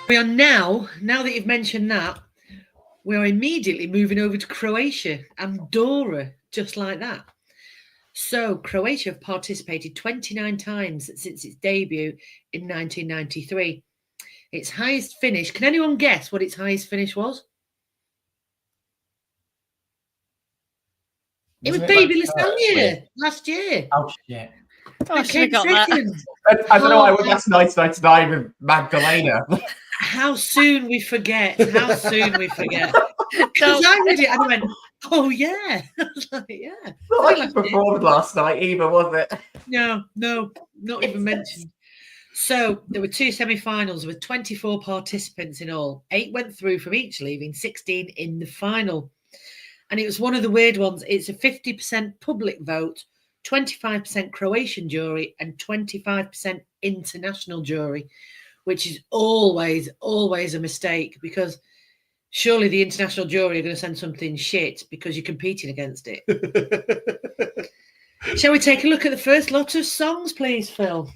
We are now that you've mentioned that, we are immediately moving over to Croatia, Andorra, just like that. So, Croatia have participated 29 times since its debut in 1993. Its highest finish, can anyone guess what its highest finish was? It was Wasn't Baby like Lasagna last year. Oh shit! Oh, I That should have came got that. second. I don't know why I went last 1999 with Magdalena. How soon we forget. How soon we forget. Because No. I read it and I went, oh yeah. I was like, yeah. Not like you performed last night either, was it? No, not even mentioned. So there were two semi-finals with 24 participants in all. 8 went through from each, leaving 16 in the final. And it was one of the weird ones. It's a 50% public vote, 25% Croatian jury, and 25% international jury, which is always a mistake, because surely the international jury are going to send something shit because you're competing against it. Shall we take a look at the first lot of songs, please, Phil?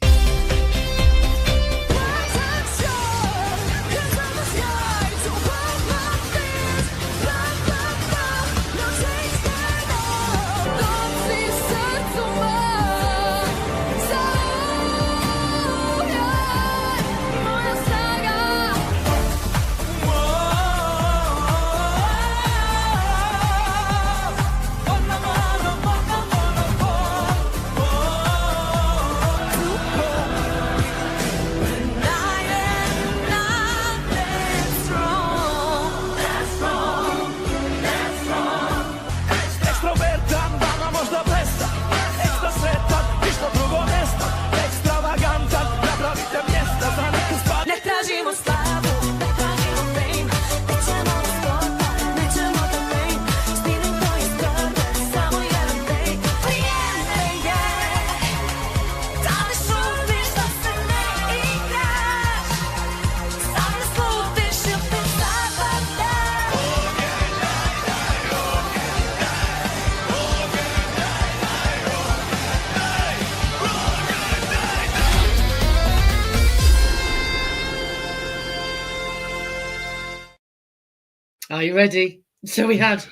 Are you ready? So we had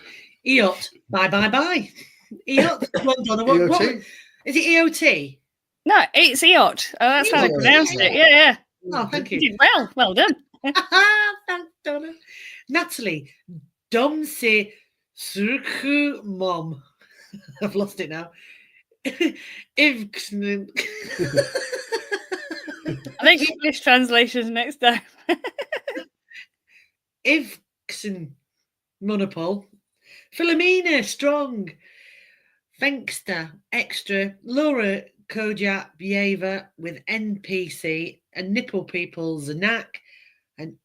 EOT, bye bye bye. EOT, well done. What, is it EOT? No, it's EOT. Oh, that's how I pronounced it. Yeah. Oh, thank you. You did well. Well done. Thanks, Donna. Natalie, Domse Surku Mom. I've lost it now. Ivksen. I think English translations next time. Ivksen Monopol. Philomena Strong. Venksta Extra. Laura Kojak Bieva with NPC. And Nipple People Zanak. And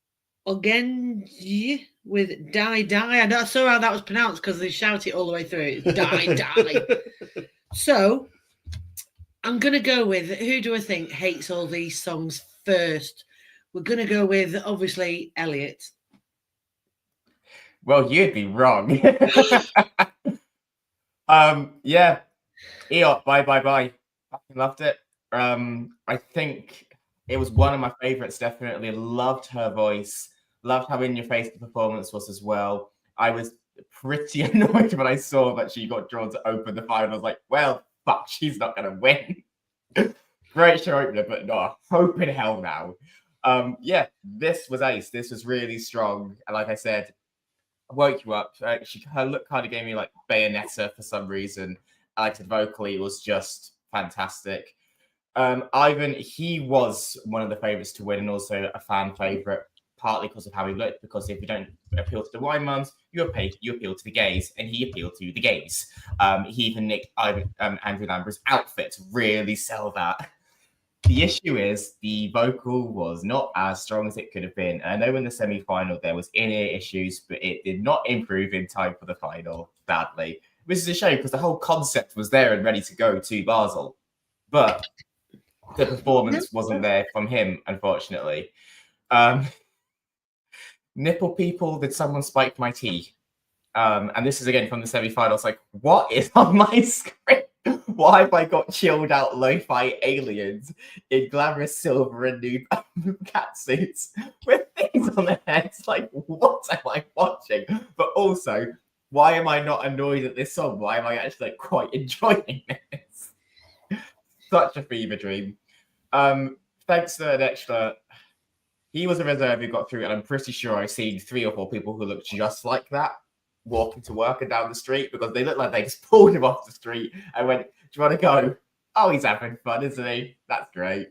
Ogenji with Die Die. And I saw how that was pronounced because they shout it all the way through. It's Die Die. So I'm going to go with, who do I think hates all these songs first? We're going to go with, obviously, Elliot. Well, you'd be wrong. Yeah. EOT, bye bye bye. I loved it. I think it was one of my favorites, definitely. Loved her voice. Loved how in your face the performance was as well. I was pretty annoyed when I saw that she got drawn to open the final. I was like, well, fuck, she's not going to win. Great show opener, but no, hope in hell now. Yeah, this was ace. This was really strong. And like I said, woke you up. Her look kind of gave me like Bayonetta for some reason. I liked it vocally. It was just fantastic. Ivan, he was one of the favorites to win and also a fan favorite, partly because of how he looked, because if you don't appeal to the wine mums, you appeal to the gays, and he appealed to the gays. He even nicked Andrew Lambert's outfit to really sell that. The issue is the vocal was not as strong as it could have been. I know in the semi-final there was in-ear issues, but it did not improve in time for the final, badly. Which is a shame because the whole concept was there and ready to go to Basel. But the performance wasn't there from him, unfortunately. Nipple People, did someone spike my tea? And this is again from the semi-final. It's like, what is on my screen? Why have I got chilled out lo-fi aliens in glamorous silver and nude cat suits with this things on their heads. Like, what am I watching? But also, why am I not annoyed at this song? Why am I actually like quite enjoying this? Such a fever dream. Thanks to an extra. He was a reserve who got through, and I'm pretty sure I've seen 3 or 4 people who look just like that walking to work and down the street, because they look like they just pulled him off the street and went, "Do you want to go?" Oh, he's having fun, isn't he? That's great.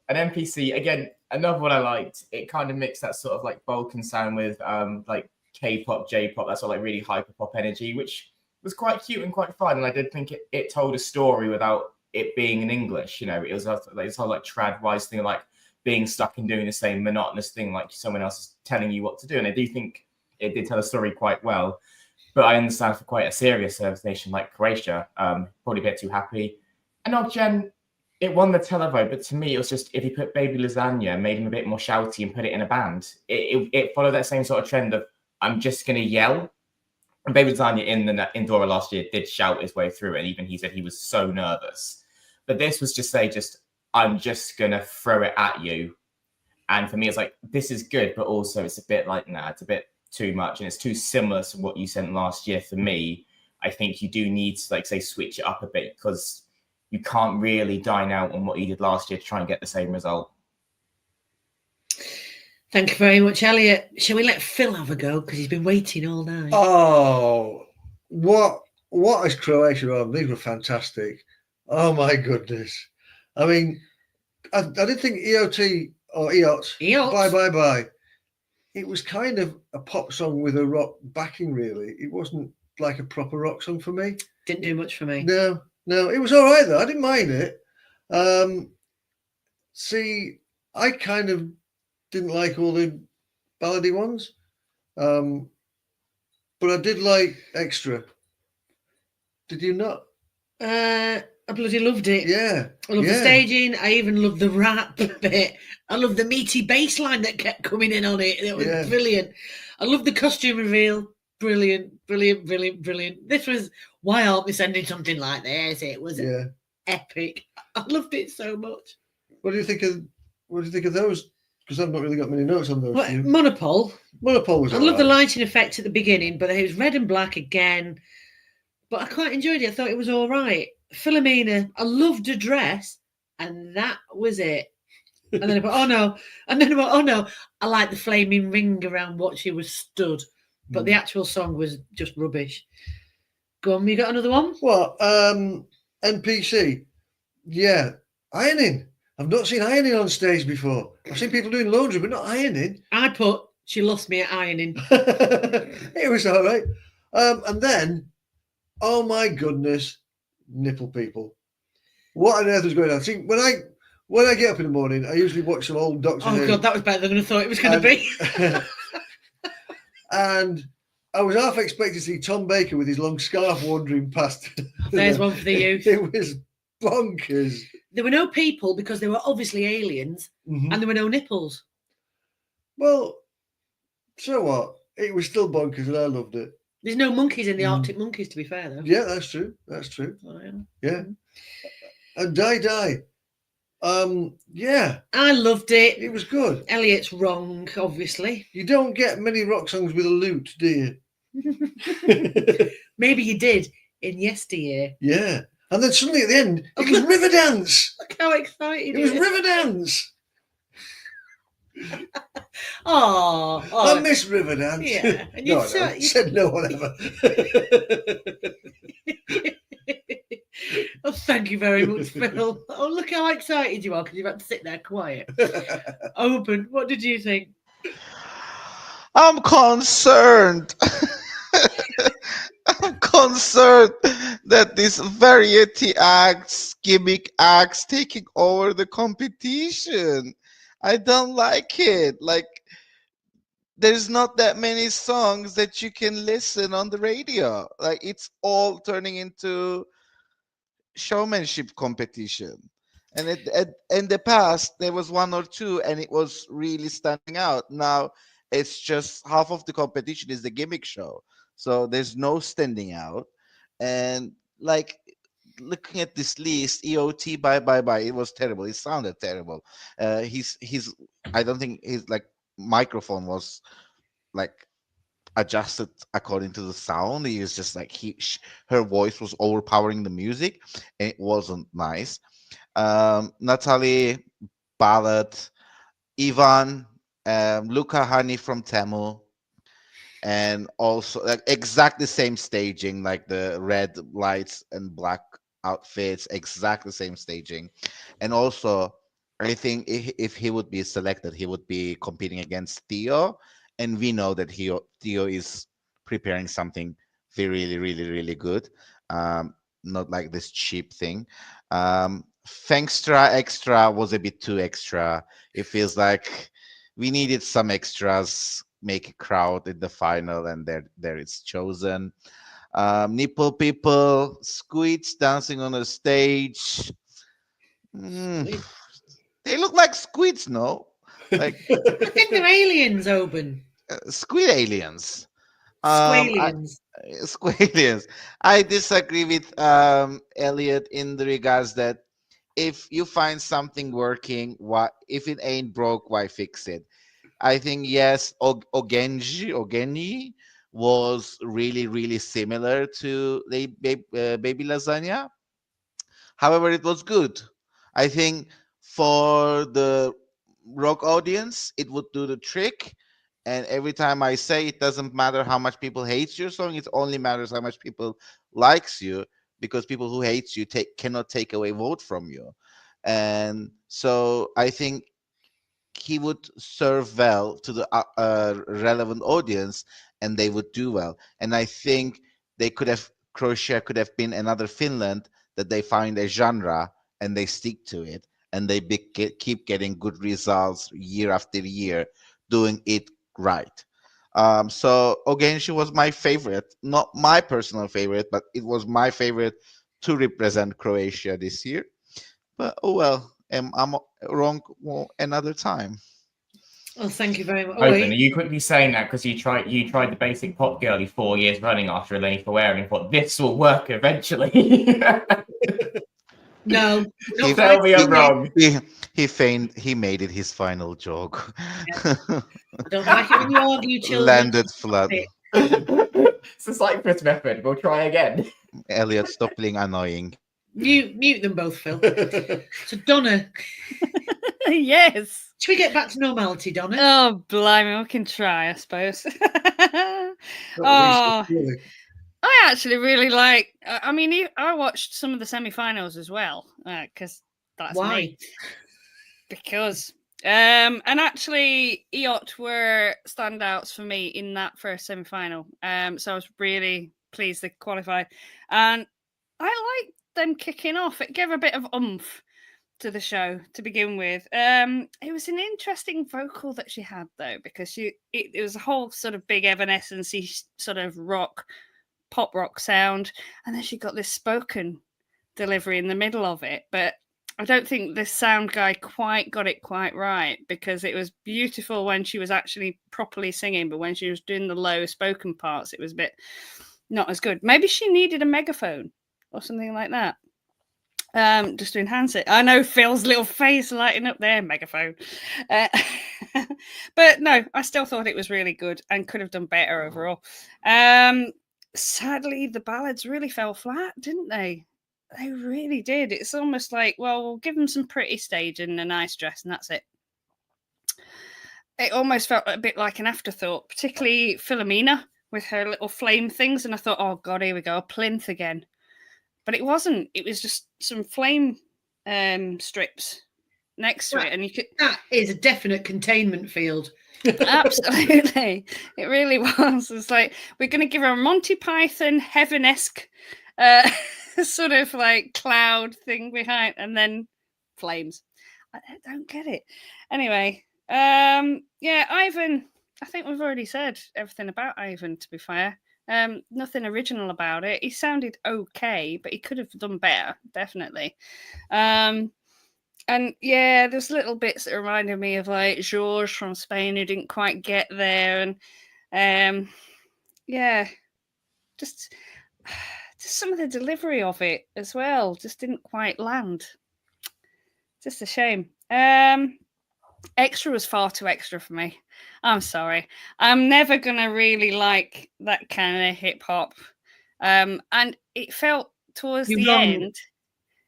An NPC, again, another one I liked. It kind of mixed that sort of like Balkan sound with like K-pop, J-pop, that sort of like really hyper pop energy, which was quite cute and quite fun. And I did think it told a story without it being in English. You know, it was like this whole like trad wise thing, like being stuck and doing the same monotonous thing, like someone else is telling you what to do. And I do think it did tell a story quite well. But I understand for quite a serious service nation like Croatia, probably a bit too happy. And Oggen, it won the televote, but to me, it was just if you put Baby Lasagna, made him a bit more shouty and put it in a band, it followed that same sort of trend of I'm just going to yell. And Baby Lasagna in Dora last year did shout his way through it, and even he said he was so nervous. But this was just I'm just going to throw it at you. And for me, it's like, this is good, but also it's a bit like, nah, it's a bit too much, and it's too similar to what you sent last year. For me, I think you do need to, like, say, switch it up a bit, because you can't really dine out on what you did last year to try and get the same result. Thank you very much, Elliot. Shall we let Phil have a go, because he's been waiting all night? Oh, what is Croatia on? These were fantastic. Oh my goodness. I mean, I didn't think EOT or EOT, bye. It was kind of a pop song with a rock backing, really. It wasn't like a proper rock song for me. Didn't do much for me. No, it was all right though. I didn't mind it. See, I kind of didn't like all the ballady ones, but I did like Extra. Did you not? I bloody loved it. Yeah. I love the staging. I even loved the rap bit. I love the meaty bass line that kept coming in on it. It was brilliant. I love the costume reveal. Brilliant. This was, why aren't we sending something like this? It was epic. I loved it so much. What do you think of those? Because I've not really got many notes on those. Monopole. Monopole was. I love the lighting effect at the beginning, but it was red and black again. But I quite enjoyed it. I thought it was all right. Philomena, I loved her dress, and that was it. And then I thought, oh no, I like the flaming ring around what she was stood. But the actual song was just rubbish. Go on, you got another one? What? NPC. Yeah. Ironing. I've not seen ironing on stage before. I've seen people doing laundry, but not ironing. I put, she lost me at ironing. It was all right. And then, oh my goodness, nipple people. What on earth was going on? See, when I get up in the morning, I usually watch some old Doctor Who. Oh God, that was better than I thought it was going to be. And I was half expecting to see Tom Baker with his long scarf wandering past. There's one for the youth. It was bonkers. There were no people because they were obviously aliens, and there were no nipples. Well, so what? It was still bonkers, and I loved it. There's no monkeys in the Arctic Monkeys, to be fair, though. Yeah, that's true. Oh, yeah. And Die. Yeah. I loved it. It was good. Elliot's wrong, obviously. You don't get many rock songs with a lute, do you? Maybe you did in yesteryear. Yeah. And then suddenly at the end, it was Riverdance. Look how excited it was Riverdance. Oh, I miss Riverdance. Yeah. And you said no one ever. Oh, thank you very much, Phil. Oh, look how excited you are because you've had to sit there quiet. Open, what did you think? I'm concerned. I'm concerned that these variety acts, gimmick acts, taking over the competition. I don't like it. Like, there's not that many songs that you can listen on the radio. Like, it's all turning into showmanship competition. And in the past, there was one or two, and it was really standing out. Now, it's just half of the competition is the gimmick show. So there's no standing out. And like looking at this list, EOT, bye. It was terrible. It sounded terrible. He's I don't think he's like microphone was like adjusted according to the sound. It was just like her voice was overpowering the music, and it wasn't nice. Natalie, ballad. Ivan, Luca Hani from Tamil, and also like exactly same staging, like the red lights and black outfits, exactly same staging. And also, I think if he would be selected, he would be competing against Theo, and we know that Theo is preparing something really, really, really good. Um, Not like this cheap thing. Extra was a bit too extra. It feels like we needed some extras, make a crowd in the final, and there it's chosen. Nipple people, squids dancing on a stage. Mm, they look like squids, no? Like I think they're aliens, Oban. squid aliens. I, Squalians. Squalians. I disagree with Elliot in the regards that if you find something working, why if it ain't broke, why fix it? I think yes, Ogeni was really really similar to the baby lasagna. However, it was good. I think for the rock audience, it would do the trick. And every time I say, it doesn't matter how much people hate your song, it only matters how much people likes you, because people who hate you cannot take away vote from you. And so I think he would serve well to the relevant audience, and they would do well. And I think Croatia could have been another Finland, that they find a genre and they stick to it, and they keep getting good results year after year, doing it right. So again, she was my favorite, not my personal favorite, but it was my favorite to represent Croatia this year. But oh well, I'm wrong another time. Oh, thank you very much. Oh, Open, are wait. you quickly saying that because you tried the basic pop girly 4 years running after Eleni Ferrer and thought this will work eventually? No. He, Not Tell me I'm quite. wrong. he made it his final joke. I don't like it when you argue children. Landed flat. It's a Cypress method. We'll try again. Elliot, stop being annoying. Mute them both, Phil. So Donna, Yes. should we get back to normality, Donna? Oh, blimey, we can try, I suppose. Not Oh, really. I actually really like. I mean, I watched some of the semi-finals as well, because that's Why? me. Because and actually, EOT were standouts for me in that first semi-final. So I was really pleased they qualified, and I liked them kicking off. It gave a bit of oomph to the show to begin with. It was an interesting vocal that she had though, because it was a whole sort of big Evanescence-y sort of pop rock sound, and then she got this spoken delivery in the middle of it. But I don't think this sound guy quite got it quite right, because it was beautiful when she was actually properly singing, but when she was doing the low spoken parts, it was a bit not as good. Maybe she needed a megaphone or something like that. Just to enhance it. I know Phil's little face lighting up there, megaphone. But no, I still thought it was really good and could have done better overall. Sadly, the ballads really fell flat, didn't they? They really did. It's almost like, well, we'll give them some pretty stage and a nice dress, and that's it. It almost felt a bit like an afterthought, particularly Philomena with her little flame things. And I thought, oh God, here we go, a plinth again. But it wasn't. It was just some flame strips next to it, and you could. That is a definite containment field. Absolutely, it really was. It's like we're going to give her a Monty Python heaven-esque sort of like cloud thing behind, and then flames. I don't get it. Anyway, yeah, Ivan. I think we've already said everything about Ivan. To be fair. Nothing original about it. He sounded okay, but he could have done better, definitely. And yeah, there's little bits that reminded me of like Georges from Spain who didn't quite get there, and yeah, just some of the delivery of it as well just didn't quite land. Just a shame. Extra was far too extra for me. I'm sorry. I'm never gonna really like that kind of hip hop. And it felt towards You're the wrong. end.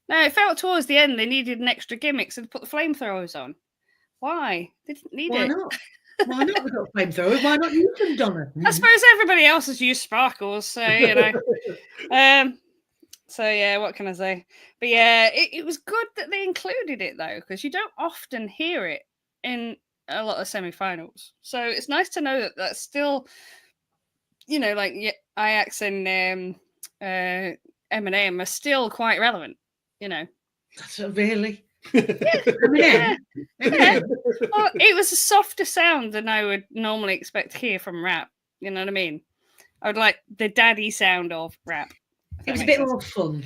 No, it felt towards the end they needed an extra gimmick, so they put the flamethrowers on. Why? They didn't need Why it. not? Why not? We've got flamethrowers. Why not use them, Donna? I suppose everybody else has used sparkles, so you know. So yeah, what can I say? But yeah, it was good that they included it though, because you don't often hear it in a lot of semi-finals. So it's nice to know that that's still, you know, like Ajax and Eminem are still quite relevant. You know. That's really. Yeah. Well, it was a softer sound than I would normally expect to hear from rap. You know what I mean? I would like the daddy sound of rap. It was a bit more fun.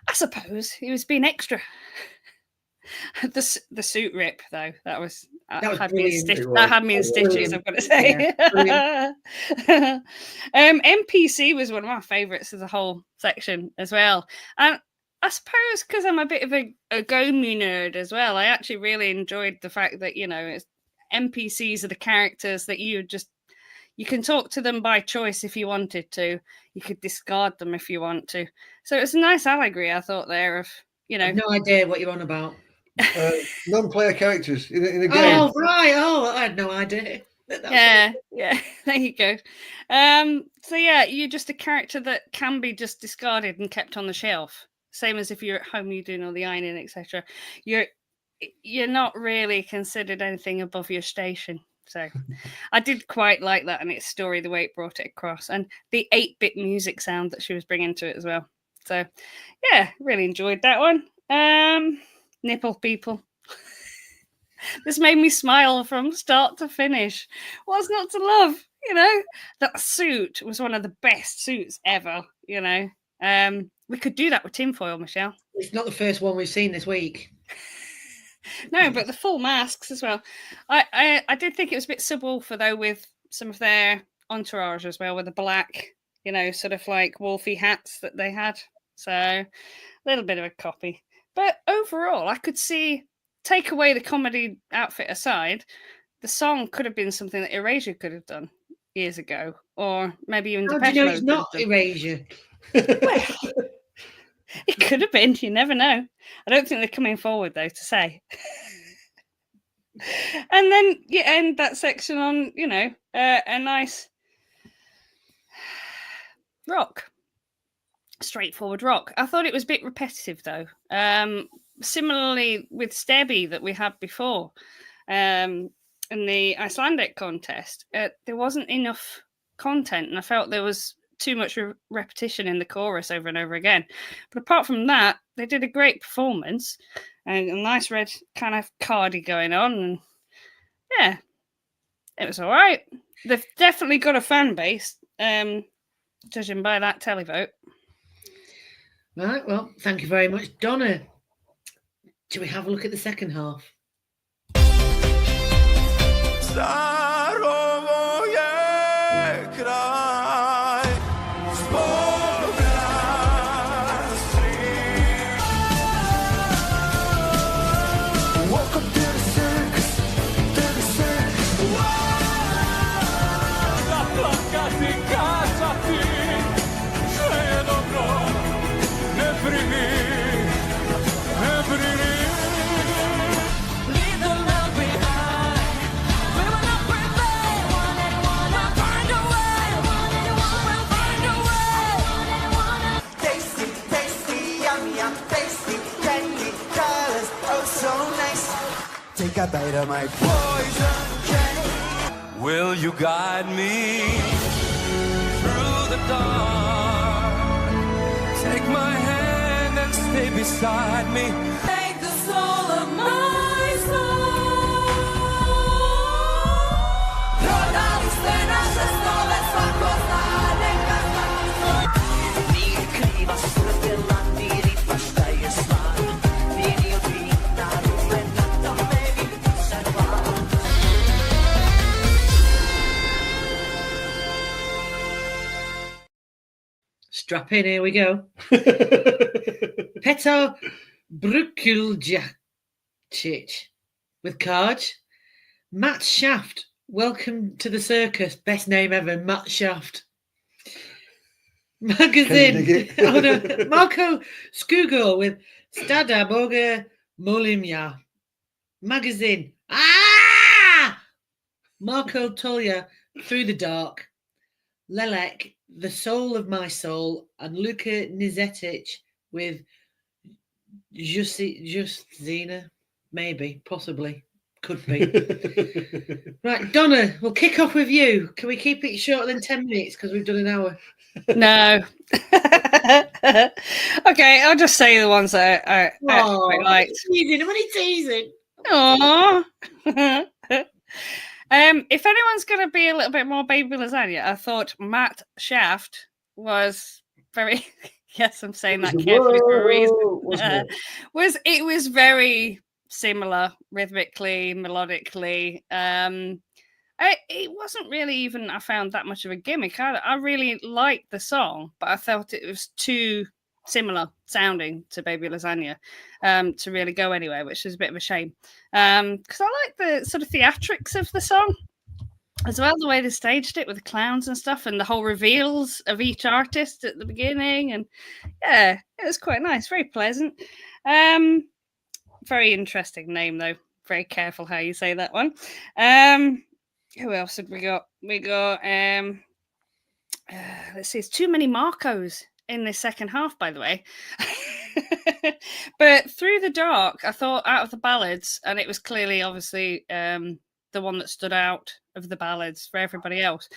I suppose he was being extra. The suit rip though, that had me in stitches. That had me in stitches. I've got to say. Yeah, MPC was one of my favourites of the whole section as well, and I suppose because I'm a bit of a Gomu nerd as well, I actually really enjoyed the fact that, you know, NPCs are the characters that you can talk to them by choice if you wanted to. You could discard them if you want to. So it's a nice allegory, I thought, there of, you know. I've no idea what you're on about. Non-player characters in a game. Oh, right. Oh, I had no idea. Yeah. There you go. So yeah, you're just a character that can be just discarded and kept on the shelf. Same as if you're at home, you're doing all the ironing, etc. You're not really considered anything above your station. So I did quite like that in its story, the way it brought it across, and the 8-bit music sound that she was bringing to it as well. So yeah, really enjoyed that one. Nipple people. This made me smile from start to finish. What's not to love? You know, that suit was one of the best suits ever, you know. We could do that with tinfoil, Michelle. It's not the first one we've seen this week. No, but the full masks as well. I did think it was a bit subwoofer though, with some of their entourage as well, with the black, you know, sort of like wolfy hats that they had. So a little bit of a copy. But overall, I could see, take away the comedy outfit aside, the song could have been something that Erasure could have done years ago, or maybe even How do Depeche you know Mode it's could not have done. Erasure? Well, it could have been. You never know. I don't think they're coming forward though to say. And then you end that section on, you know, a nice rock, straightforward rock. I thought it was a bit repetitive though. Similarly with Stebby that we had before, in the Icelandic contest, there wasn't enough content, and I felt there was too much repetition in the chorus over and over again. But apart from that, they did a great performance and a nice red kind of cardi going on, and yeah, it was all right. They've definitely got a fan base, judging by that televote. Right, well, thank you very much, Donna. Do we have a look at the second half? Take a bite of my poison. Will you guide me through the dark? Take my hand and stay beside me. Take the soul of my soul. Prodali ste naše snove, svako zna neka zna. Nije kriva srdela, nije pa šta je stvar. Nije ni odbita ruleta, to ne bi se hvala. Strap in, here we go. Petar Brukuljacic. with Carge. Matt Shaft, welcome to the circus. Best name ever, Matt Shaft. Magazine. Oh no, Marco Skugo with Stada Boga Molimya. Magazine. Marco Tolja, Through the Dark. Lelek, The Soul of My Soul, and Luka Nizetic with Justina. Maybe, possibly, could be. Right, Donna, we'll kick off with you. Can we keep it shorter than 10 minutes because we've done an hour? No. Okay, I'll just say the ones that I quite liked. I'm only teasing. Aww. If anyone's going to be a little bit more baby lasagna, I thought Matt Shaft was very. Yes, I'm saying that carefully for a reason. It was very similar rhythmically, melodically. It wasn't really even, I found, that much of a gimmick. I really liked the song, but I felt it was too similar sounding to Baby Lasagna to really go anywhere, which is a bit of a shame. Because I like the sort of theatrics of the song as well, the way they staged it with the clowns and stuff, and the whole reveals of each artist at the beginning. And yeah, it was quite nice, very pleasant. Very interesting name, though. Very careful how you say that one. Who else have we got? We got let's see, it's too many Marcos in this second half, by the way. But Through the Dark, I thought, out of the ballads, and it was clearly obviously the one that stood out of the ballads for everybody else.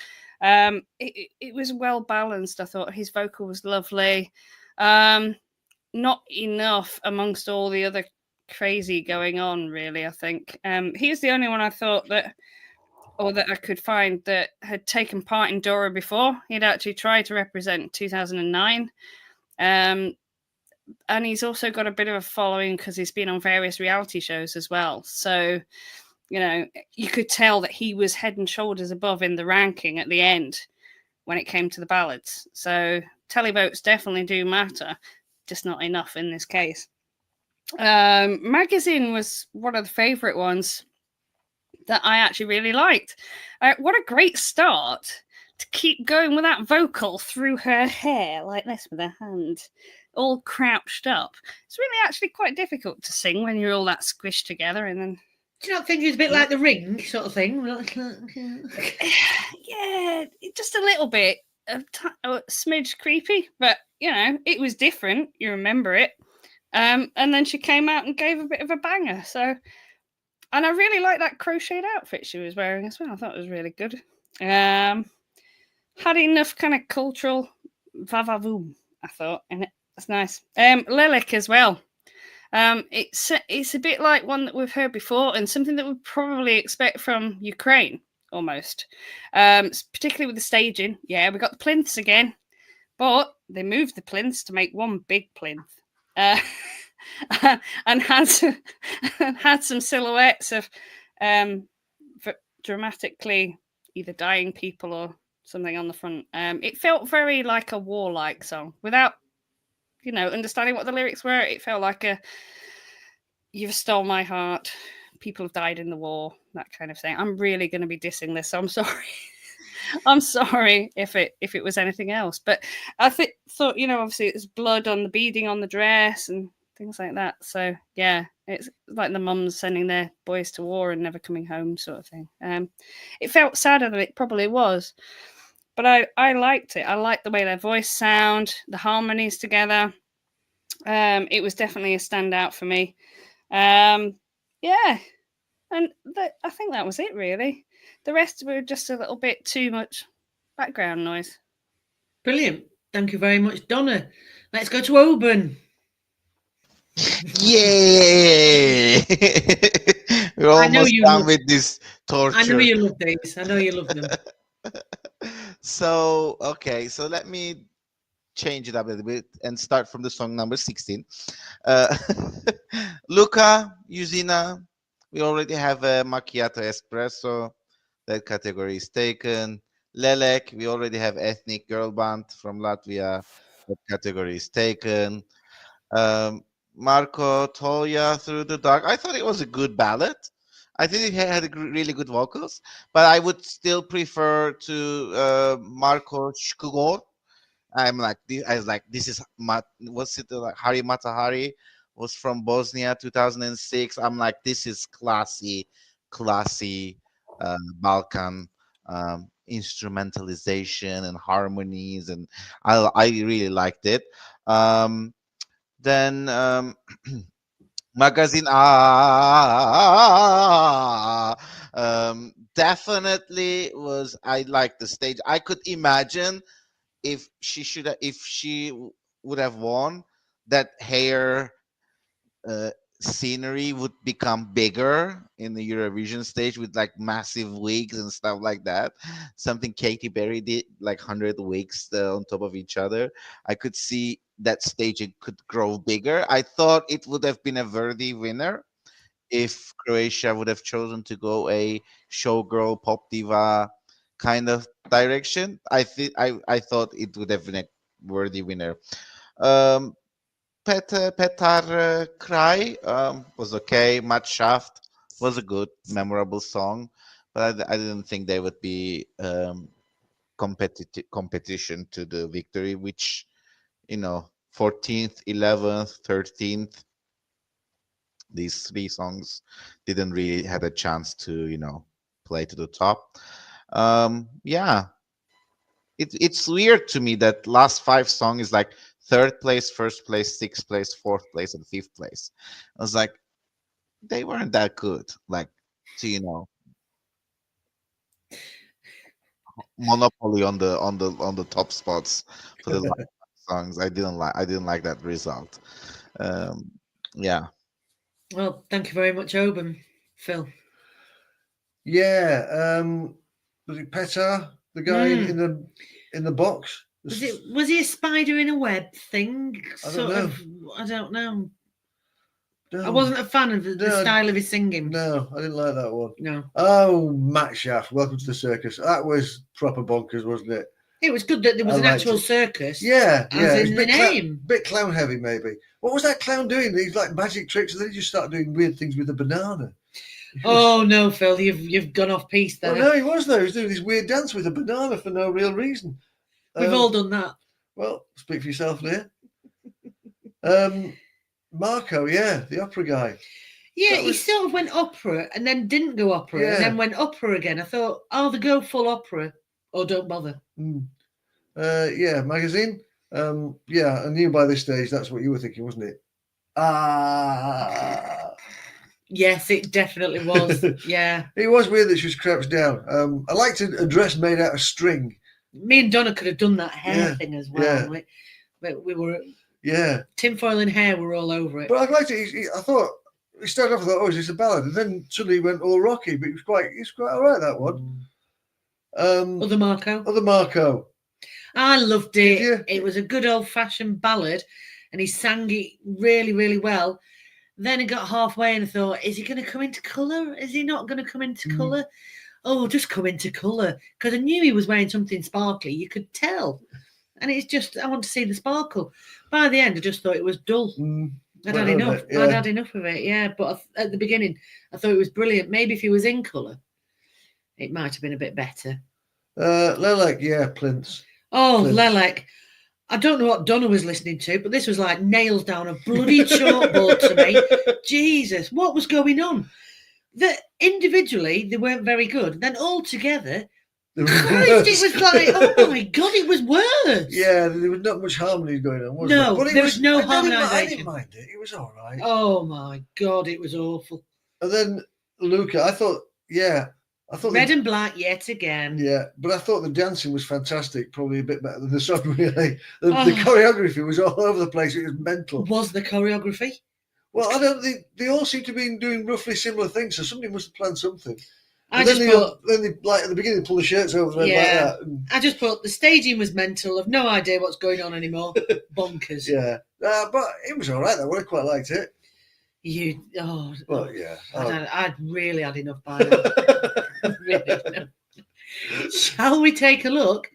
It was well balanced. I thought his vocal was lovely. Not enough amongst all the other crazy going on, really. I think he's the only one I thought that I could find that had taken part in Dora before. He'd actually tried to represent 2009. And he's also got a bit of a following because he's been on various reality shows as well. So, you know, you could tell that he was head and shoulders above in the ranking at the end when it came to the ballads. So televotes definitely do matter, just not enough in this case. Magazine was one of the favourite ones that I actually really liked. What a great start to keep going with that vocal through her hair like this with her hand all crouched up. It's really actually quite difficult to sing when you're all that squished together. And then, do you not think it was a bit like The Ring sort of thing? Yeah, just a little bit, a smidge creepy, but you know, it was different. You remember it. And then she came out and gave a bit of a banger. So, and I really like that crocheted outfit she was wearing as well. I thought it was really good. Had enough kind of cultural va-va-voom, I thought, in it. That's nice. Lilac as well. It's a bit like one that we've heard before, and something that we'd probably expect from Ukraine, almost. Particularly with the staging. Yeah, we got the plinths again, but they moved the plinths to make one big plinth. And had some silhouettes of dramatically either dying people or something on the front. It felt very like a warlike song without, you know, understanding what the lyrics were. It felt like a "you've stole my heart, people have died in the war," that kind of thing. I'm really going to be dissing this, so I'm sorry. I'm sorry if it was anything else, but I thought, you know, obviously it's blood on the beading on the dress and things like that. So yeah, it's like the mums sending their boys to war and never coming home sort of thing. It felt sadder than it probably was, but I liked it. I liked the way their voice sound, the harmonies together. It was definitely a standout for me. Yeah, and I think that was it really. The rest were just a little bit too much background noise. Brilliant. Thank you very much, Donna. Let's go to Oban. Yay! We're almost done with this torture. I know you love these. I know you love them. So, okay. So let me change it up a little bit and start from the song number 16. Luca, Usina, we already have a macchiato espresso. That category is taken. Lelek, we already have ethnic girl band from Latvia. That category is taken. Marco Tolja, Through the Dark. I thought it was a good ballad. I think he had really good vocals, but I would still prefer to Marco Shkugor. I'm like this. I was like, this is what's it like? Hari Matahari was from Bosnia, 2006. I'm like, this is classy Balkan instrumentalization and harmonies, and I really liked it. Then Magazine definitely was. I like the stage. I could imagine if she would have won, that hair scenery would become bigger in the Eurovision stage with like massive wigs and stuff like that. Something Katy Perry did, like 100 wigs on top of each other. I could see that stage, it could grow bigger. I thought it would have been a worthy winner if Croatia would have chosen to go a showgirl pop diva kind of direction. I thought it would have been a worthy winner. Um, Petar Cry was okay. Matt Shaft was a good, memorable song, but I didn't think they would be competition to the victory, which 14th, 11th, 13th. These three songs didn't really had a chance to play to the top. Yeah, it's weird to me that last five song is like third place, first place, sixth place, fourth place, and fifth place. I was like, they weren't that good. Like, to monopoly on the top spots for the last songs. I didn't like that result. Yeah. Well, thank you very much, Oban. Phil. Yeah. Was it Petar, the guy in the box? Was he a spider in a web thing? I don't know. I don't know. No. I wasn't a fan of the style of his singing. No, I didn't like that one. No. Oh, Matt Shaft, welcome to the circus. That was proper bonkers, wasn't it? It was good that there was an actual circus. Yeah, as in the name. Bit clown heavy, maybe. What was that clown doing? These like magic tricks, and then he just started doing weird things with a banana. Oh no, Phil, you've gone off piece there. Well, no, he was though. He was doing this weird dance with a banana for no real reason. We've all done that. Well, speak for yourself there. Marco, yeah, the opera guy. Yeah, he sort of went opera and then didn't go opera and then went opera again. I thought, either go full opera or don't bother. Yeah, magazine. Yeah, I knew by this stage that's what you were thinking, wasn't it? Yes, it definitely was. Yeah. It was weird that she was crouched down. I liked a dress made out of string. Me and Donna could have done that hair thing as well. Yeah. We were... Yeah. Tinfoil and hair were all over it. But I liked it. I thought... We started off, I thought, is this a ballad? And then suddenly he went all rocky, but it was quite all right, that one. Other Marco. I loved it. It was a good old-fashioned ballad, and he sang it really, really well. Then it got halfway, and I thought, is he going to come into colour? Is he not going to come into colour? Oh, just come into colour. Because I knew he was wearing something sparkly. You could tell. And it's just, I want to see the sparkle. By the end, I just thought it was dull. I'd had enough. I'd had enough of it, yeah. But at the beginning, I thought it was brilliant. Maybe if he was in colour, it might have been a bit better. Lelek, yeah, Plinth. Oh, Lelek. I don't know what Donna was listening to, but this was like nails down a bloody chalkboard to me. Jesus, what was going on? That individually, they weren't very good. Then all together, Christ, it was like, oh my God, it was worse. Yeah, there was not much harmony going on, was there? No, there was no harmonisation. I didn't mind it. It was all right. Oh my God, it was awful. And then Luca, I thought Red and black yet again. Yeah, but I thought the dancing was fantastic, probably a bit better than the song, really. The choreography was all over the place. It was mental. Was the choreography? Well, I don't think they all seem to be doing roughly similar things, so somebody must have planned something. Then they like at the beginning they pull the shirts over them like that. I just thought the staging was mental. I've no idea what's going on anymore. Bonkers. Yeah, but it was all right though. I quite liked it. I'd really had enough by now. Really. Shall we take a look?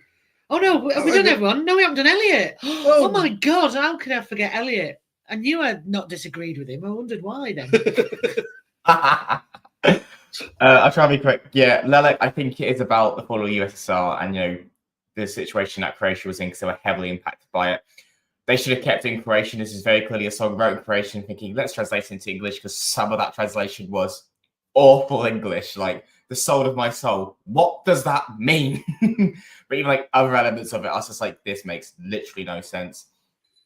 Oh no, have we done everyone? No, we haven't done Elliot. Oh my God, how could I forget Elliot? I knew I'd not disagreed with him. I wondered why then. I'll try and be quick. Yeah, Lelek, I think it is about the fall of USSR and, the situation that Croatia was in because they were heavily impacted by it. They should have kept it in Croatian. This is very clearly a song wrote in Croatian, thinking, let's translate it into English because some of that translation was awful English. Like, the soul of my soul. What does that mean? But even like other elements of it, I was just like, this makes literally no sense.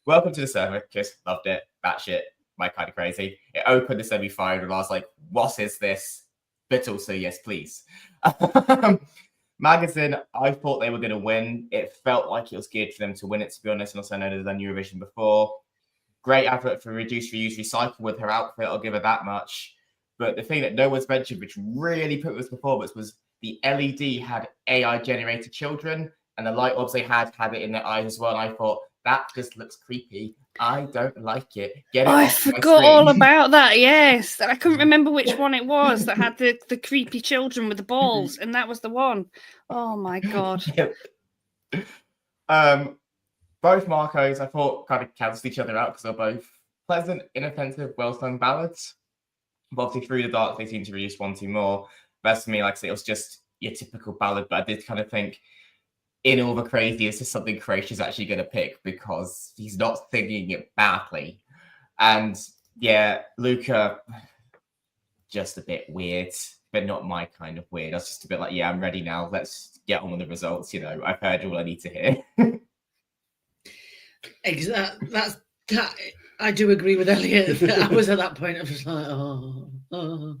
Welcome to the Circus. Loved it. Batshit. My kind of crazy. It opened the semi-final and I was like, what is this? But also, yes, please. Magazine, I thought they were going to win. It felt like it was geared for them to win it, to be honest. And also, I know they've done Eurovision before. Great advert for Reduce, Reuse, Recycle with her outfit. I'll give her that much. But the thing that no one's mentioned, which really put this performance, was the LED had AI-generated children, and the light bulbs they had it in their eyes as well. And I thought, that just looks creepy. I don't like it. Get it I off my forgot screen. all about that. Yes, I couldn't remember which one it was that had the creepy children with the balls, and that was the one. Oh my god! Both Marcos, I thought, kind of cancelled each other out because they're both pleasant, inoffensive, well-sung ballads. But obviously, through the dark, they seem to reduce one, two more. Best for me, like I say, it was just your typical ballad. But I did kind of think, in all the crazy, is this something Croatia's actually going to pick because he's not singing it badly. And yeah, Luca, just a bit weird, but not my kind of weird. I was just a bit like, yeah, I'm ready now. Let's get on with the results. I've heard all I need to hear. Exactly. That. I do agree with Elliot. I was at that point. I was like, oh.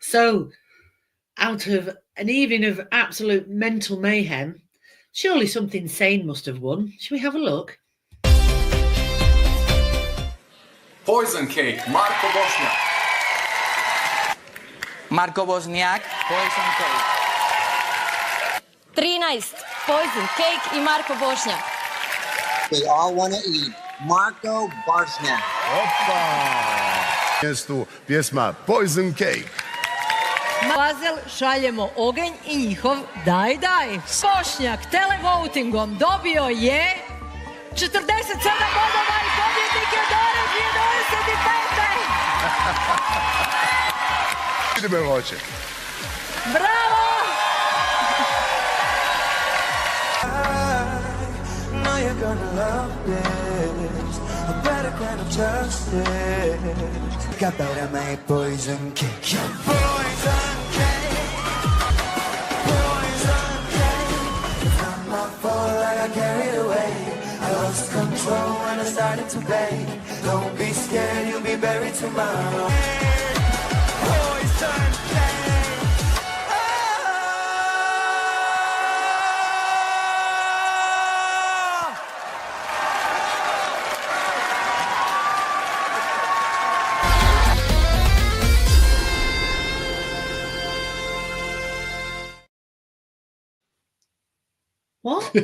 So, out of an evening of absolute mental mayhem, surely something sane must have won. Shall we have a look? Poison Cake, Marko Bošnjak. Marko Bošnjak, Poison Cake. 13, Poison Cake i Marko Bošnjak. They all want to eat. Marko Bošnjak. Opa! Mjestu pjesma Poison Cake. Bazel šaljemo ogenj i njihov daj. Bošnjak televotingom dobio je 47 bodova i pobjednik je Dore 2025. Ideme hoće. Bravo! You're gonna love this, a better kind of justice. Got better my poison cake. Poison cake, poison cake. It's not my fault, I got carried away. I lost control when I started to bake. Don't be scared, you'll be buried tomorrow. Poison cake. What?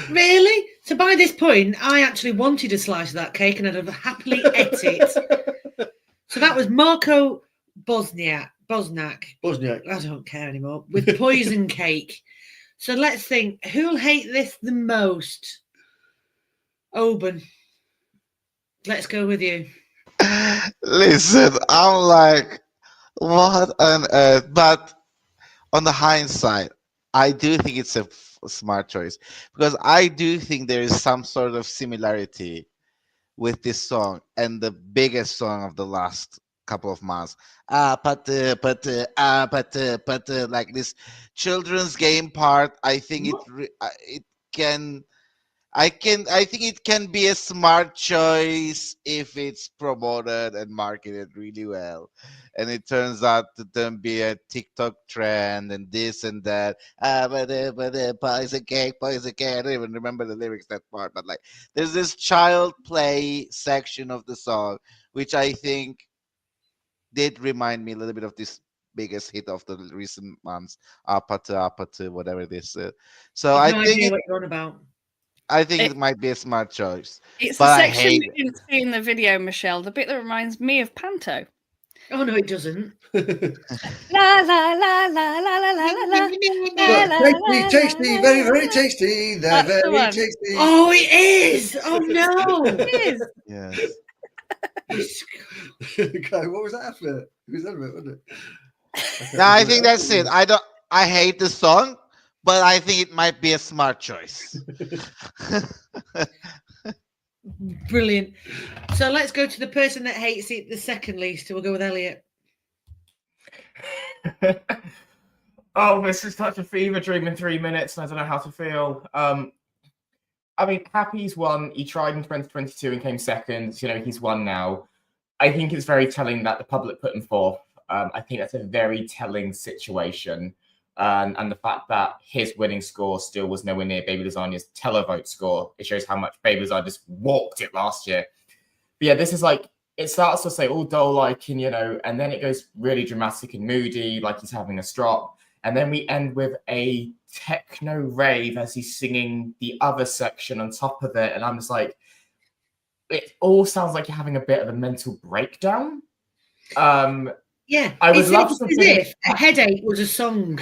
Really? So by this point, I actually wanted a slice of that cake and I'd have happily ate it. So that was Marko Bošnjak. I don't care anymore. With Poison Cake. So let's think, who'll hate this the most? Oban. Let's go with you. Listen, I'm like, what on earth? But on the hindsight, I do think it's a smart choice because I do think there is some sort of similarity with this song and the biggest song of the last couple of months. Like this children's game part. I think I think it can be a smart choice if it's promoted and marketed really well. And it turns out to then be a TikTok trend and this and that. Poison cake. I don't even remember the lyrics that part, but like there's this child play section of the song, which I think did remind me a little bit of this biggest hit of the recent months, Apatı, whatever this. So I think what you're on about. I think it might be a smart choice. It's the section we didn't see in the video, Michelle. The bit that reminds me of Panto. Oh no, it doesn't. La la la la la la la la la. Tasty, very, very tasty. They're That's the very one. tasty. Oh, it is. Oh no. It is. Yes. Okay, what was that after? It was that bit, wasn't it? No, I think that's it. I hate the song, but I think it might be a smart choice. Brilliant. So let's go to the person that hates it the second least. We'll go with Elliot. Oh, this is such a fever dream in 3 minutes, and I don't know how to feel. I mean, Happy's won. He tried in 2022 and came second. You know, he's won now. I think it's very telling that the public put him fourth. I think that's a very telling situation. And the fact that his winning score still was nowhere near Baby Lasagna's televote score, it shows how much Baby Lasagna just walked it last year. But yeah, this is like, it starts to say all dull-like, and, you know, and then it goes really dramatic and moody, like he's having a strop. And then we end with a techno rave as he's singing the other section on top of it. And I'm just like, it all sounds like you're having a bit of a mental breakdown. Yeah, I would love as to if a headache was a song.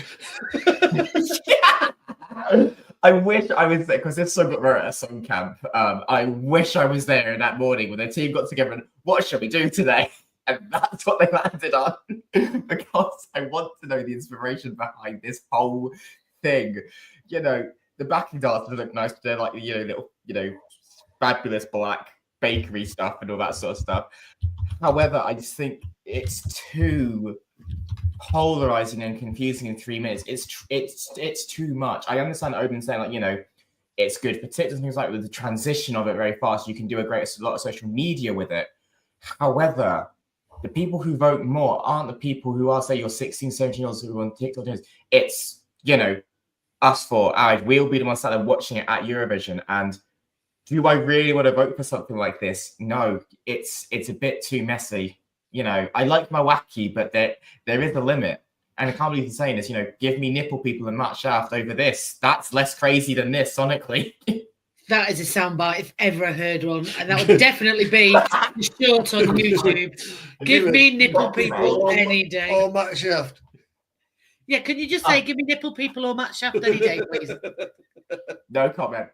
I wish I was there, because this song got wrote at a song camp. I wish I was there that morning when the team got together and what shall we do today? And that's what they landed on, because I want to know the inspiration behind this whole thing. You know, the backing dancers look nice, but they're like, you know, little, you know, fabulous black bakery stuff and all that sort of stuff. However, I just think it's too polarizing and confusing in 3 minutes. It's too much. I understand Odin saying, like, you know, it's good for TikTok and things like, with the transition of it very fast. You can do a lot of social media with it. However, the people who vote more aren't the people who are, say, your 16, 17-year-olds who are on TikTok. It's, you know, us four. We'll be the ones that are watching it at Eurovision. And do I really want to vote for something like this? No, it's a bit too messy. You know, I like my wacky, but there is a limit. And I can't believe he's saying this, you know, give me nipple people and Matt Shaft over this. That's less crazy than this, sonically. That is a soundbite if ever I heard one. And that would definitely be the short on YouTube. Give me nipple people any day. Or Matt Shaft. Yeah, can you just say, give me nipple people or Matt Shaft any day, please? No comment.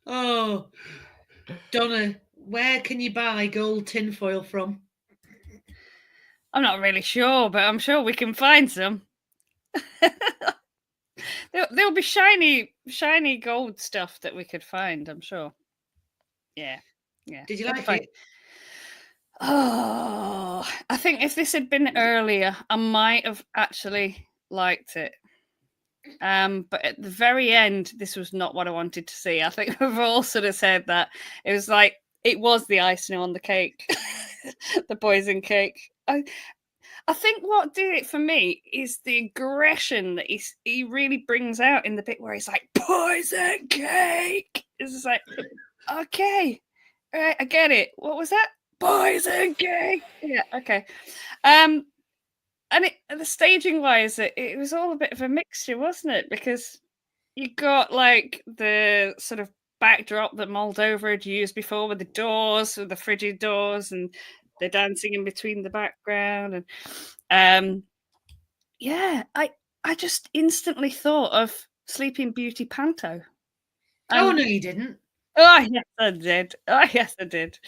Oh, Donna, where can you buy gold tinfoil from? I'm not really sure, but I'm sure we can find some. There'll be shiny gold stuff that we could find, I'm sure. Yeah. Did you like it? Oh, I think if this had been earlier, I might have actually liked it. But at the very end, this was not what I wanted to see. I think we've all sort of said that. It was like, it was the icing on the cake, the poison cake. I think what did it for me is the aggression that he really brings out in the bit where he's like, poison cake. It's just like, okay, all right, I get it. What was that? Poison cake. Yeah, okay. And the staging wise, it was all a bit of a mixture, wasn't it? Because you got like the sort of backdrop that Moldova had used before with the doors, with the frigid doors, and they're dancing in between the background. And yeah, I just instantly thought of Sleeping Beauty Panto. Oh, no, you didn't. Oh, yes, I did. Oh, yes, I did.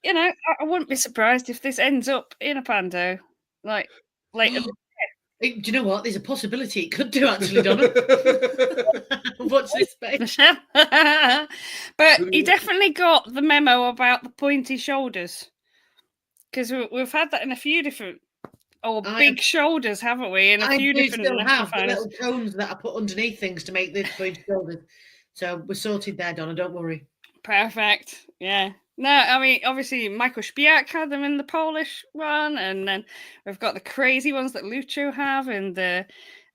You know, I wouldn't be surprised if this ends up in a Panto, like later. Do you know what? There's a possibility it could do, actually, Donna. Watch this space. But he definitely got the memo about the pointy shoulders, because we've had that in a few different big shoulders, haven't we? In a few different still have the little cones that I put underneath things to make the pointy shoulders. So we're sorted there, Donna. Don't worry. Perfect. Yeah. No, I mean, obviously, Michael Spiak had them in the Polish one, and then we've got the crazy ones that Lucho have in the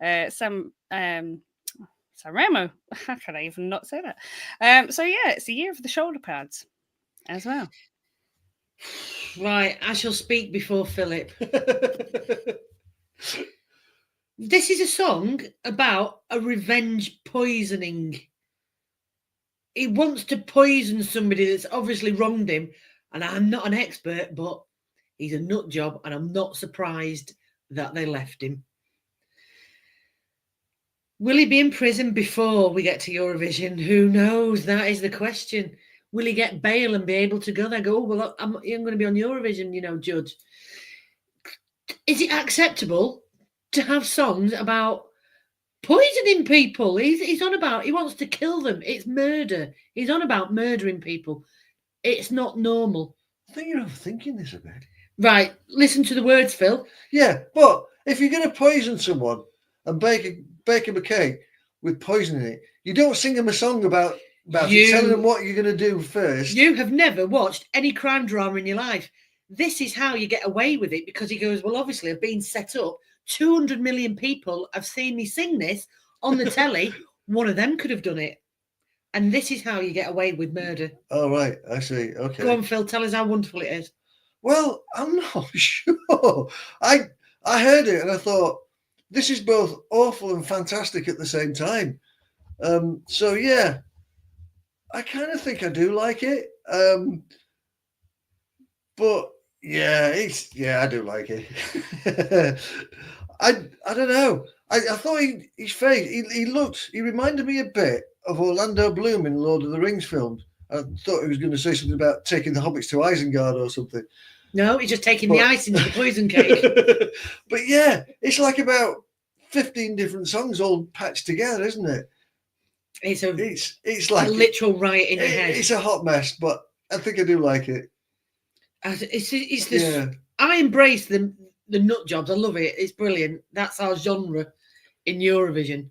Sanremo. How can I even not say that? So, yeah, it's the year of the shoulder pads as well. Right, I shall speak before Philip. This is a song about a revenge poisoning. He wants to poison somebody that's obviously wronged him. And I'm not an expert, but he's a nut job. And I'm not surprised that they left him. Will he be in prison before we get to Eurovision? Who knows? That is the question. Will he get bail and be able to go there? Go, oh, well, I'm going to be on Eurovision, judge. Is it acceptable to have songs about poisoning people? He's on about, he wants to kill them. It's murder. He's on about murdering people. It's not normal. I think you're overthinking this a bit. Right, listen to the words, Phil. Yeah, but if you're going to poison someone and bake him a cake with poison in it, you don't sing them a song about it, telling them what you're going to do first. You have never watched any crime drama in your life. This is how you get away with it, because he goes, well, obviously I've been set up. 200 million people have seen me sing this on the telly. One of them could have done it. And this is how you get away with murder. Oh, right. I see. Okay. Go on, Phil. Tell us how wonderful it is. Well, I'm not sure. I heard it and I thought, this is both awful and fantastic at the same time. So, yeah, I kind of think I do like it. But, yeah, I do like it. I don't know. I thought his face, he reminded me a bit of Orlando Bloom in Lord of the Rings films. I thought he was going to say something about taking the hobbits to Isengard or something. No, he's just taking the ice into the poison cake. But yeah, it's like about 15 different songs all patched together, isn't it? It's like a literal riot in your head. It's a hot mess, but I think I do like it. It's this. Yeah. I embrace the nut jobs. I love it. It's brilliant. That's our genre in Eurovision.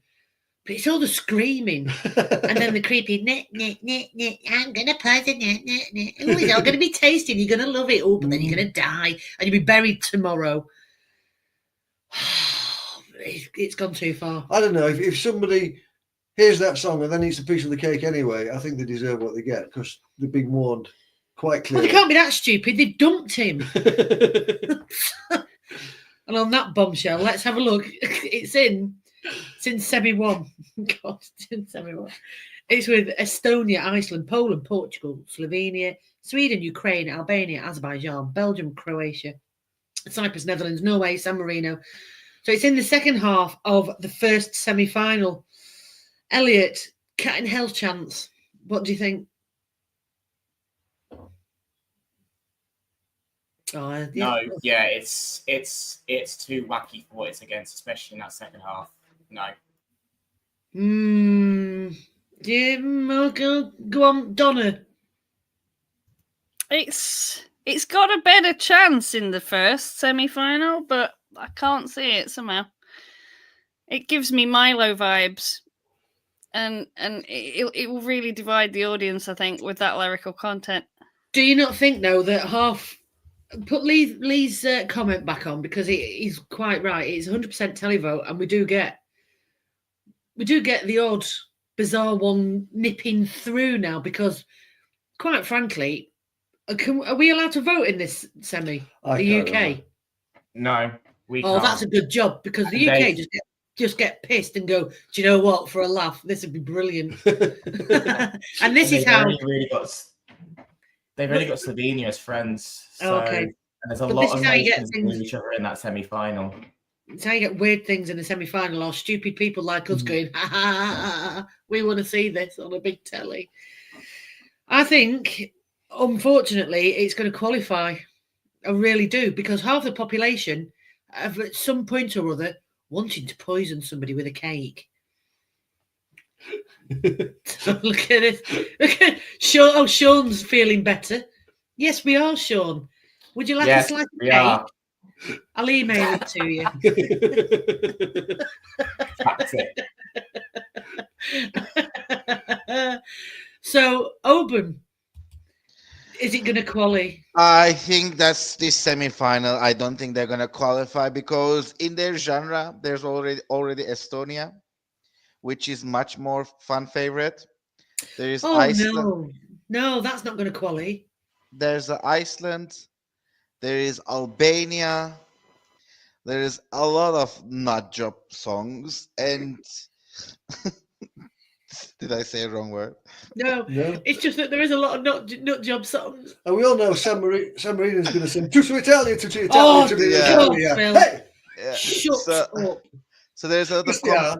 But it's all the screaming and then the creepy, I'm going to poison it. Oh, it's all going to be tasty. You're going to love it. Oh, but then you're going to die and you'll be buried tomorrow. It's gone too far. I don't know. If somebody hears that song and then eats a piece of the cake anyway, I think they deserve what they get because they've been warned quite clearly. Well, they can't be that stupid. They've dumped him. And on that bombshell, let's have a look. It's in since semi-1. God, since semi-1. It's with Estonia, Iceland, Poland, Portugal, Slovenia, Sweden, Ukraine, Albania, Azerbaijan, Belgium, Croatia, Cyprus, Netherlands, Norway, San Marino. So it's in the second half of the first semi-final. Elliot, cat in hell chance. What do you think? No, yeah, it's too wacky for what it's against, especially in that second half. No. Yeah, go on, Donna. It's got a better chance in the first semi-final, but I can't see it somehow. It gives me Milo vibes, and it will really divide the audience, I think, with that lyrical content. Do you not think though that half? Put Lee's comment back on because he's quite right. It's 100% televote, and we do get the odd bizarre one nipping through now because, quite frankly, are we allowed to vote in this semi? The UK? Remember. No, we can't. Oh, that's a good job because the UK just get pissed and go, do you know what? For a laugh, this would be brilliant. And this is how they've really got Slovenia as friends. So, okay. And there's a lot of nations with each other in that semi-final. It's how you get weird things in the semi-final, or stupid people like us going, ha, ha, ha, ha, we want to see this on a big telly. I think, unfortunately, it's going to qualify. I really do, because half the population have at some point or other wanting to poison somebody with a cake. So look at it. Look at Sean. Oh, Sean's feeling better. Yes, we are, Sean. Would you like a slice of cake? Are. I'll email it to you. That's it. So, Oban, is it going to qualify? I think that's this semi-final. I don't think they're going to qualify because in their genre, there's already Estonia, which is much more fan favorite. There is Iceland. No, that's not going to qualify. There's Iceland. There is Albania. There is a lot of nut job songs. And did I say a wrong word? No, it's just that there is a lot of nut job songs. And we all know San Marino is going to sing "Tutto Italia, Tutto Italia, Tutto Italia." Hey, shut up. So there's a lot of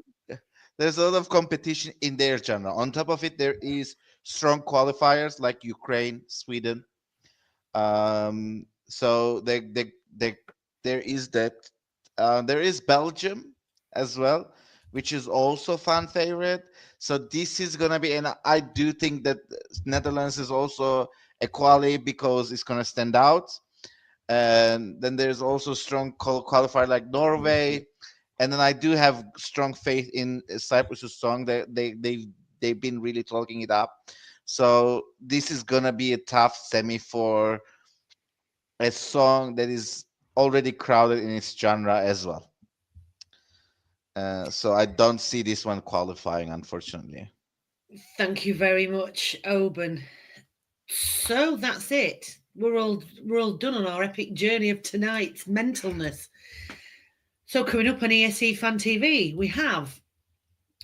there's a lot of competition in their genre. On top of it, there is strong qualifiers like Ukraine, Sweden. So there is that. There is Belgium as well, which is also fan favorite. So this is gonna be, and I do think that Netherlands is also a quality because it's gonna stand out. And then there's also strong qualifier like Norway, and then I do have strong faith in Cyprus's song. They've been really talking it up. So this is gonna be a tough semi for a song that is already crowded in its genre as well. So I don't see this one qualifying, unfortunately. Thank you very much, Oban. So that's it. We're all done on our epic journey of tonight's mentalness. So coming up on ESC Fan TV, we have,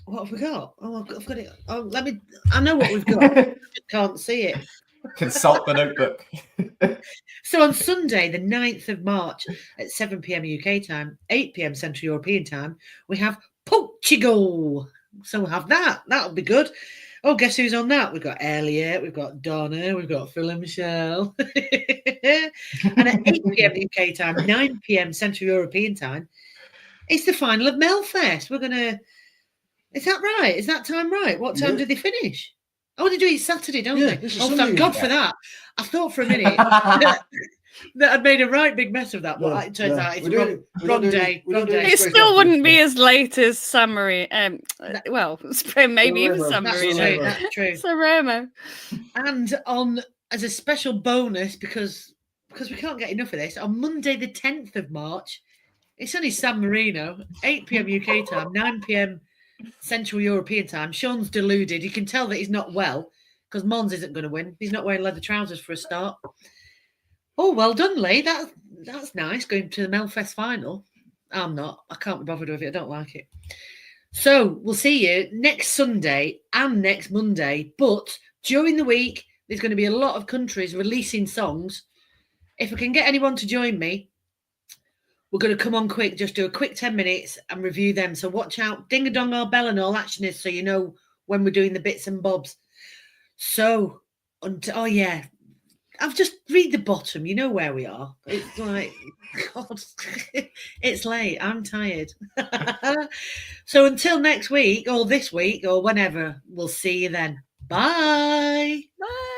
what have we got? Oh, I've got it. Oh, I know what we've got. I just can't see it. Consult the notebook. So on Sunday, the 9th of March at 7 p.m. UK time, 8 p.m. Central European time, we have Portugal. So we'll have that. That'll be good. Oh, guess who's on that? We've got Elliot, we've got Donna, we've got Phil and Michelle. And at 8 p.m. UK time, 9 p.m. Central European time, it's the final of Melfest. We're going to... Is that right? Is that time right? What time do they finish? Oh, they do it Saturday, don't they? Oh, thank God for that. I thought for a minute that I'd made a right big mess of that, but it turns out it's wrong day. It still wouldn't be as late as San Marino. Well, maybe even San Marino. That's true. San Remo. And on as a special bonus, because we can't get enough of this, on Monday the 10th of March, it's only San Marino, 8 p.m. UK time, 9 p.m. Central European time. Sean's deluded. You can tell that he's not well because Mons isn't going to win. He's not wearing leather trousers for a start. Oh, well done, Lee. That's nice, going to the Melfest final. I'm not. I can't be bothered with it. I don't like it. So we'll see you next Sunday and next Monday. But during the week, there's going to be a lot of countries releasing songs. If I can get anyone to join me, we're going to come on quick, just do a quick 10 minutes and review them. So watch out, ding a dong, our bell and all action is, so you know when we're doing the bits and bobs. So, oh yeah, I've just read the bottom. You know where we are. It's like, God, it's late. I'm tired. So until next week or this week or whenever, we'll see you then. Bye. Bye.